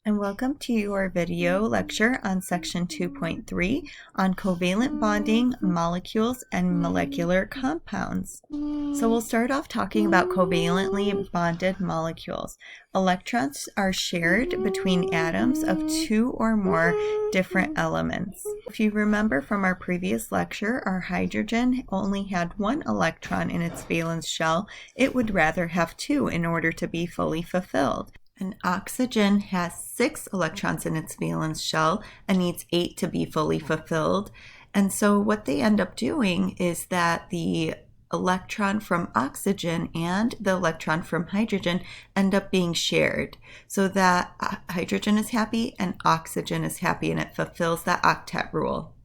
And welcome to your video lecture on section 2.3 on covalent bonding, molecules, and molecular compounds. So we'll start off talking about covalently bonded molecules. Electrons are shared between atoms of two or more different elements. If you remember from our previous lecture, our hydrogen only had one electron in its valence shell. It would rather have two in order to be fully fulfilled. And oxygen has 6 electrons in its valence shell and needs 8 to be fully fulfilled. And so what they end up doing is that the electron from oxygen and the electron from hydrogen end up being shared so that hydrogen is happy and oxygen is happy, and it fulfills that octet rule.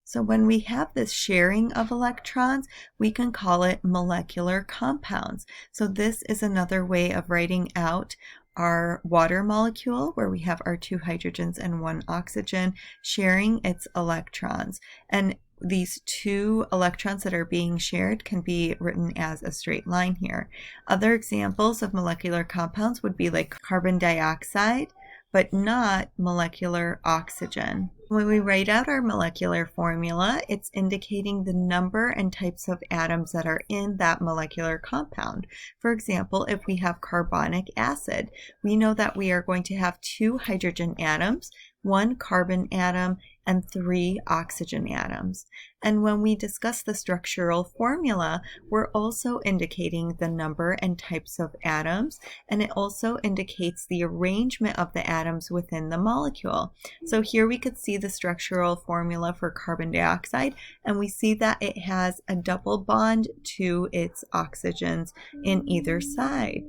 So when we have this sharing of electrons, we can call it molecular compounds. So this is another way of writing out our water molecule, where we have our 2 hydrogens and 1 oxygen sharing its electrons. And these 2 electrons that are being shared can be written as a straight line here. Other examples of molecular compounds would be like carbon dioxide, but not molecular oxygen. When we write out our molecular formula, it's indicating the number and types of atoms that are in that molecular compound. For example, if we have carbonic acid, we know that we are going to have 2 hydrogen atoms, 1 carbon atom, and 3 oxygen atoms. And when we discuss the structural formula, we're also indicating the number and types of atoms, and it also indicates the arrangement of the atoms within the molecule. So here we could see the structural formula for carbon dioxide, and we see that it has a double bond to its oxygens in either side.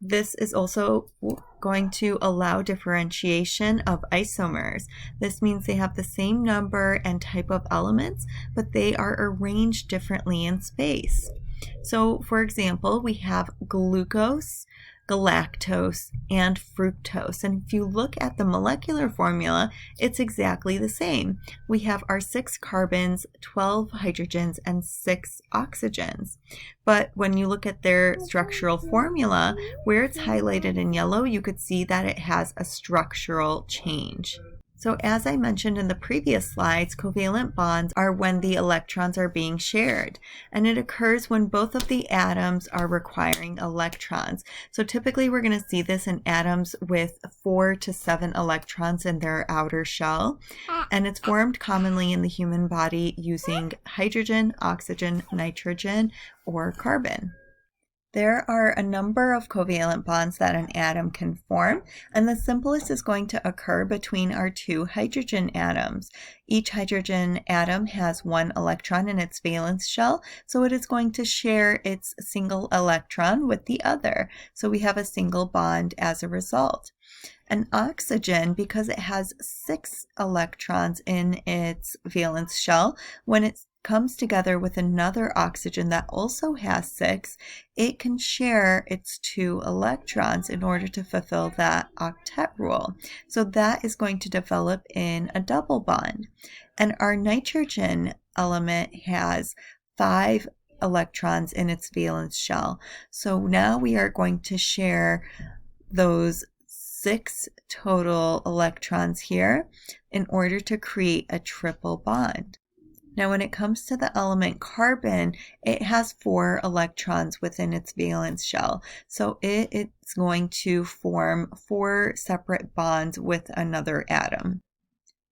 This is also going to allow differentiation of isomers. This means they have the same number and type of elements, but they are arranged differently in space. So, for example, we have glucose, galactose, and fructose. And if you look at the molecular formula, it's exactly the same. We have our 6 carbons, 12 hydrogens, and 6 oxygens. But when you look at their structural formula, where it's highlighted in yellow, you could see that it has a structural change. So as I mentioned in the previous slides, covalent bonds are when the electrons are being shared, and it occurs when both of the atoms are requiring electrons. So typically we're going to see this in atoms with 4 to 7 electrons in their outer shell, and it's formed commonly in the human body using hydrogen, oxygen, nitrogen, or carbon. There are a number of covalent bonds that an atom can form, and the simplest is going to occur between our 2 hydrogen atoms. Each hydrogen atom has 1 electron in its valence shell, so it is going to share its single electron with the other. So we have a single bond as a result. An oxygen, because it has 6 electrons in its valence shell, when it comes together with another oxygen that also has 6, it can share its 2 electrons in order to fulfill that octet rule. So that is going to develop in a double bond. And our nitrogen element has 5 electrons in its valence shell. So now we are going to share those 6 total electrons here in order to create a triple bond. Now, when it comes to the element carbon, it has 4 electrons within its valence shell. So it's going to form 4 separate bonds with another atom.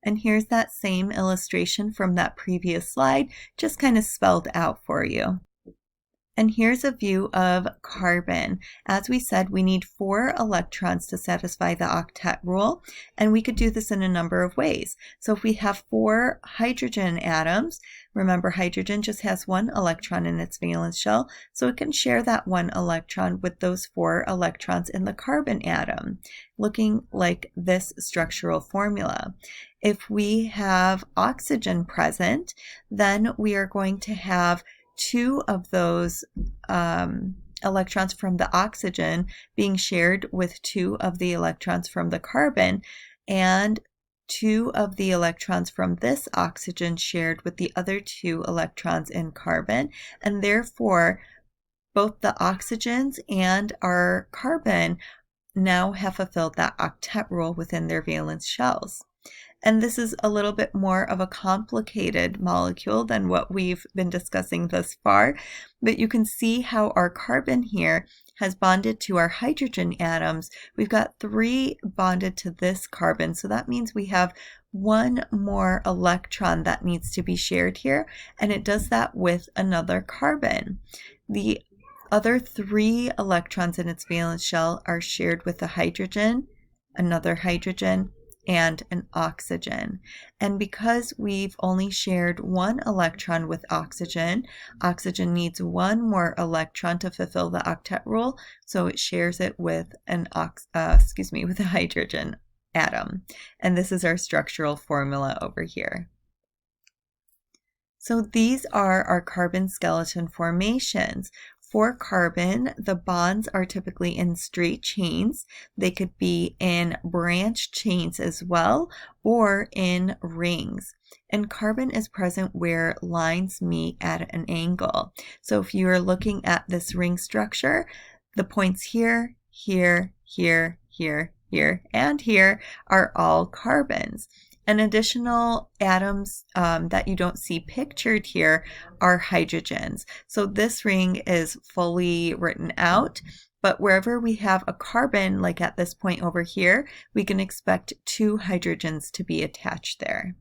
And here's that same illustration from that previous slide, just kind of spelled out for you. And here's a view of carbon. As we said, we need 4 electrons to satisfy the octet rule, and we could do this in a number of ways. So if we have 4 hydrogen atoms, remember hydrogen just has 1 electron in its valence shell, so it can share that 1 electron with those 4 electrons in the carbon atom, looking like this structural formula. If we have oxygen present, then we are going to have 2 of those electrons from the oxygen being shared with 2 of the electrons from the carbon, and 2 of the electrons from this oxygen shared with the other 2 electrons in carbon, and therefore both the oxygens and our carbon now have fulfilled that octet rule within their valence shells. And this is a little bit more of a complicated molecule than what we've been discussing thus far, but you can see how our carbon here has bonded to our hydrogen atoms. We've got 3 bonded to this carbon, so that means we have 1 more electron that needs to be shared here, and it does that with another carbon. The other 3 electrons in its valence shell are shared with a hydrogen, another hydrogen, and an oxygen. And because we've only shared 1 electron with oxygen, oxygen needs 1 more electron to fulfill the octet rule, so it shares it with with a hydrogen atom. And this is our structural formula over here. So these are our carbon skeleton formations. For carbon, the bonds are typically in straight chains. They could be in branch chains as well, or in rings. And carbon is present where lines meet at an angle. So if you are looking at this ring structure, the points here, here, here, here, here, and here are all carbons. And additional atoms that you don't see pictured here are hydrogens. So this ring is fully written out, but wherever we have a carbon, like at this point over here, we can expect 2 hydrogens to be attached there.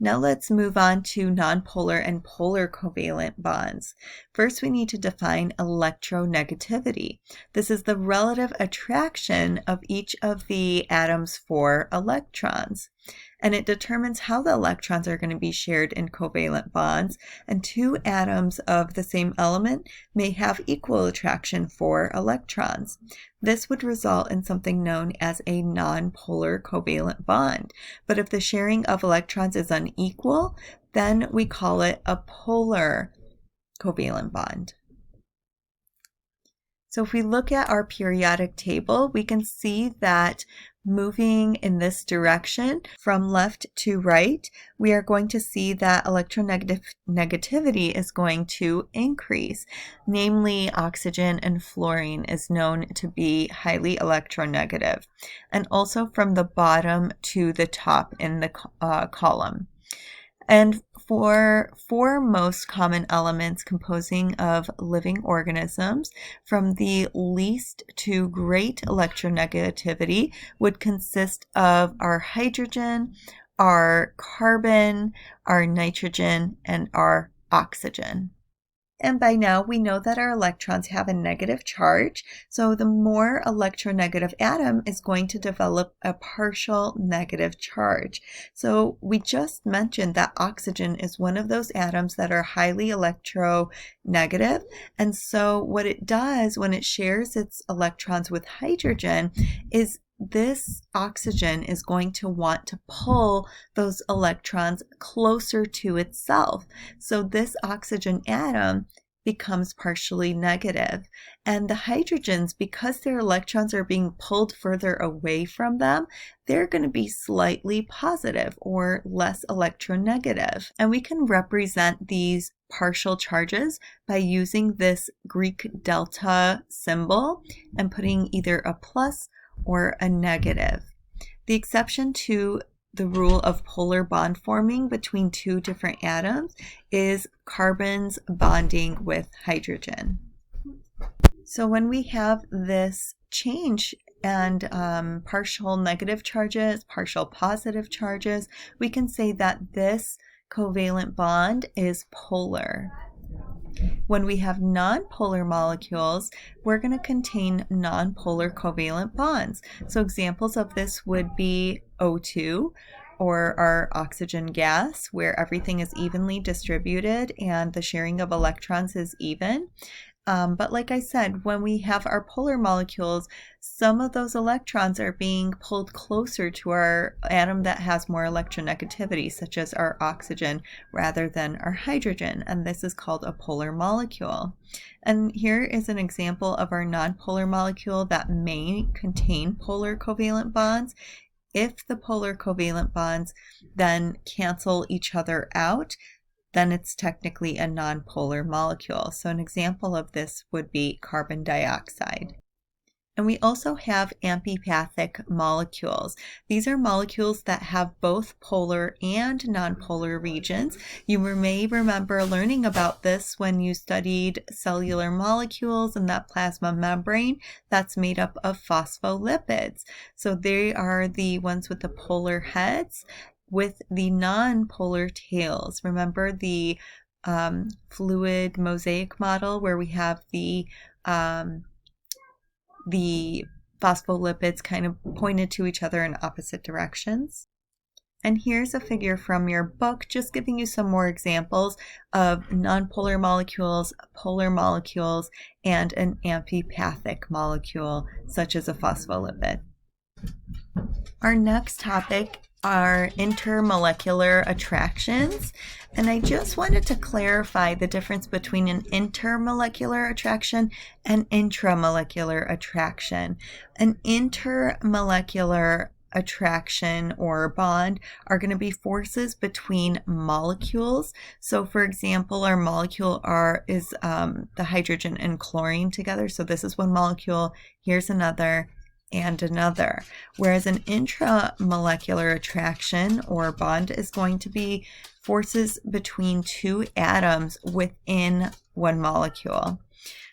Now let's move on to nonpolar and polar covalent bonds. First, we need to define electronegativity. This is the relative attraction of each of the atoms for electrons. And it determines how the electrons are going to be shared in covalent bonds, and 2 atoms of the same element may have equal attraction for electrons. This would result in something known as a nonpolar covalent bond. But if the sharing of electrons is unequal, then we call it a polar covalent bond. So if we look at our periodic table, we can see that moving in this direction from left to right, we are going to see that electronegativity is going to increase. Namely, oxygen and fluorine is known to be highly electronegative. And also from the bottom to the top in the column. And for 4 most common elements composing of living organisms, from the least to great electronegativity would consist of our hydrogen, our carbon, our nitrogen, and our oxygen. And by now we know that our electrons have a negative charge, so the more electronegative atom is going to develop a partial negative charge. So we just mentioned that oxygen is one of those atoms that are highly electronegative, and so what it does when it shares its electrons with hydrogen is this oxygen is going to want to pull those electrons closer to itself. So this oxygen atom becomes partially negative. And the hydrogens, because their electrons are being pulled further away from them, they're going to be slightly positive or less electronegative. And we can represent these partial charges by using this Greek delta symbol and putting either a plus or a negative. The exception to the rule of polar bond forming between 2 different atoms is carbons bonding with hydrogen. So when we have this change and partial negative charges, partial positive charges, we can say that this covalent bond is polar. When we have nonpolar molecules, we're going to contain nonpolar covalent bonds. So examples of this would be O2, or our oxygen gas, where everything is evenly distributed and the sharing of electrons is even. But like I said, when we have our polar molecules, some of those electrons are being pulled closer to our atom that has more electronegativity, such as our oxygen, rather than our hydrogen, and this is called a polar molecule. And here is an example of our nonpolar molecule that may contain polar covalent bonds. If the polar covalent bonds then cancel each other out, then it's technically a nonpolar molecule. So an example of this would be carbon dioxide. And we also have amphipathic molecules. These are molecules that have both polar and nonpolar regions. You may remember learning about this when you studied cellular molecules and that plasma membrane that's made up of phospholipids. So they are the ones with the polar heads with the nonpolar tails. Remember the fluid mosaic model where we have the phospholipids kind of pointed to each other in opposite directions. And here's a figure from your book, just giving you some more examples of nonpolar molecules, polar molecules, and an amphipathic molecule, such as a phospholipid. Our next topic are intermolecular attractions. And I just wanted to clarify the difference between an intermolecular attraction and intramolecular attraction. An intermolecular attraction or bond are going to be forces between molecules. So for example, our molecule is the hydrogen and chlorine together. So this is one molecule, here's another, and another. Whereas an intramolecular attraction or bond is going to be forces between two atoms within one molecule.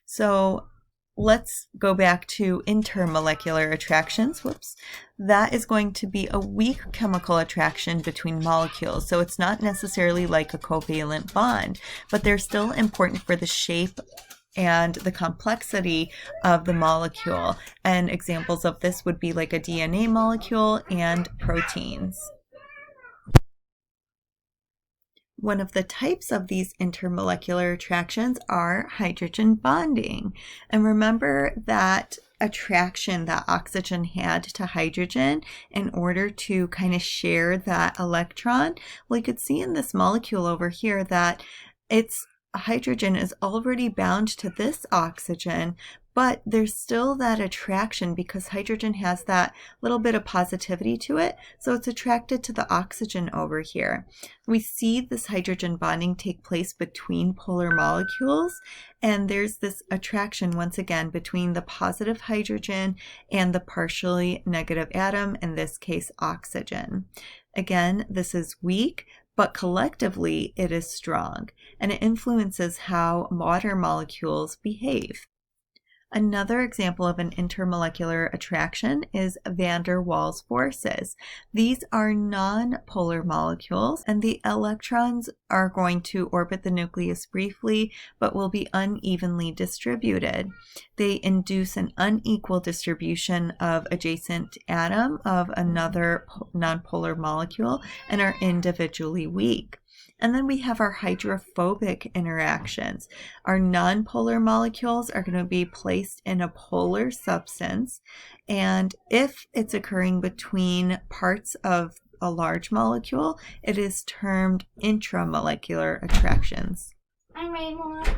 So let's go back to intermolecular attractions. That is going to be a weak chemical attraction between molecules. So it's not necessarily like a covalent bond, but they're still important for the shape and the complexity of the molecule. And examples of this would be like a DNA molecule and proteins. One of the types of these intermolecular attractions are hydrogen bonding. And remember that attraction that oxygen had to hydrogen in order to kind of share that electron? Well, you could see in this molecule over here that its hydrogen is already bound to this oxygen, but there's still that attraction because hydrogen has that little bit of positivity to it, so it's attracted to the oxygen over here. We see this hydrogen bonding take place between polar molecules, and there's this attraction once again between the positive hydrogen and the partially negative atom, in this case oxygen. Again, this is weak, but collectively it is strong, and it influences how water molecules behave. Another example of an intermolecular attraction is van der Waals forces. These are non-polar molecules, and the electrons are going to orbit the nucleus briefly, but will be unevenly distributed. They induce an unequal distribution of adjacent atom of another non-polar molecule and are individually weak. And then we have our hydrophobic interactions. Our nonpolar molecules are going to be placed in a polar substance, and if it's occurring between parts of a large molecule, it is termed intramolecular attractions. I'm Raymond.